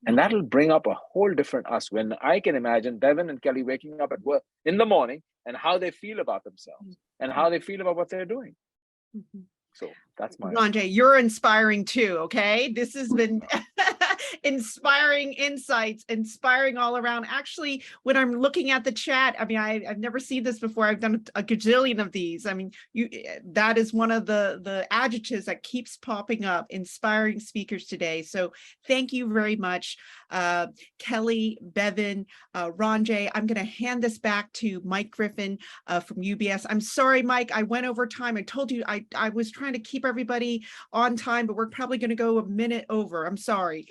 And that'll bring up a whole different us. When I can imagine Devin and Kelly waking up at work in the morning and how they feel about themselves and how they feel about what they're doing. So that's my Ranjay, you're inspiring too, okay? This has been inspiring insights, inspiring all around. Actually, when I'm looking at the chat, I mean, I've never seen this before. I've done a gazillion of these. I mean, that is one of the adjectives that keeps popping up, inspiring speakers today. So thank you very much, Kelly, Bevan, Ranjay. I'm going to hand this back to Mike Griffin from UBS. I'm sorry, Mike, I went over time. I told you I was trying to keep everybody on time, but we're probably going to go a minute over. I'm sorry.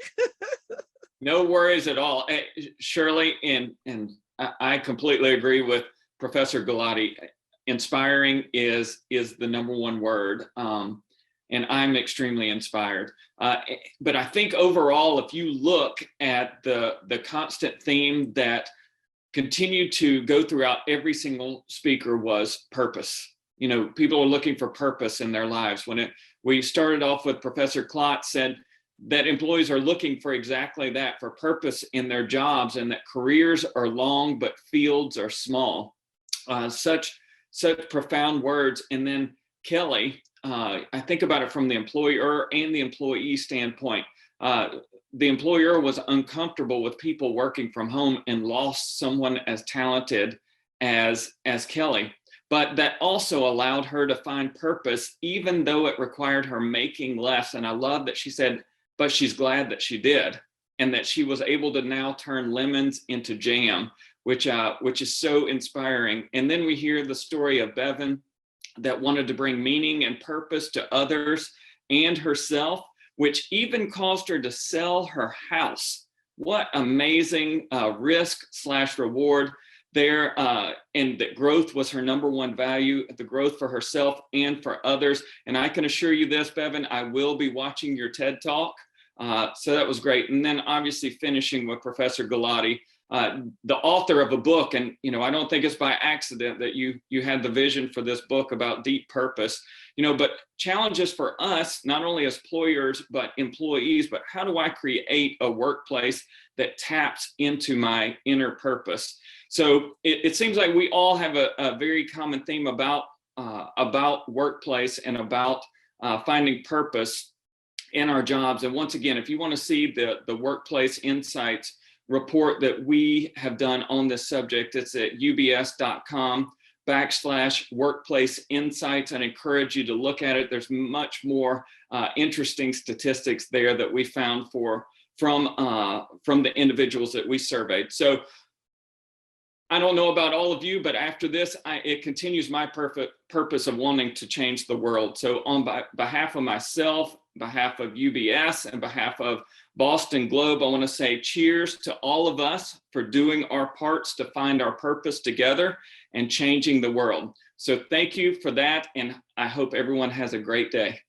No worries at all, Shirley, and I completely agree with Professor Gulati. Inspiring is the number one word, and I'm extremely inspired. But I think overall, if you look at the constant theme that continued to go throughout every single speaker was purpose. You know, people are looking for purpose in their lives. We started off with Professor Klotz said that employees are looking for exactly that, for purpose in their jobs, and that careers are long, but fields are small. Such profound words. And then Kelly, I think about it from the employer and the employee standpoint. The employer was uncomfortable with people working from home and lost someone as talented as Kelly. But that also allowed her to find purpose, even though it required her making less. And I love that she said, but she's glad that she did, and that she was able to now turn lemons into jam, which is so inspiring. And then we hear the story of Bevan that wanted to bring meaning and purpose to others and herself, which even caused her to sell her house. What amazing risk/reward there, and that growth was her number one value, the growth for herself and for others. And I can assure you this, Bevan, I will be watching your TED Talk. So that was great. And then obviously finishing with Professor Gulati, the author of a book, and I don't think it's by accident that you had the vision for this book about deep purpose, but challenges for us, not only as employers, but employees, but how do I create a workplace that taps into my inner purpose? So it seems like we all have a very common theme about workplace and about finding purpose in our jobs. And once again, if you want to see the Workplace Insights report that we have done on this subject, it's at ubs.com/workplace insights. I encourage you to look at it. There's much more interesting statistics there that we found from the individuals that we surveyed. So I don't know about all of you, but after this, it continues my purpose of wanting to change the world. So on behalf of myself, behalf of UBS, and behalf of Boston Globe, I want to say cheers to all of us for doing our parts to find our purpose together and changing the world. So thank you for that, and I hope everyone has a great day.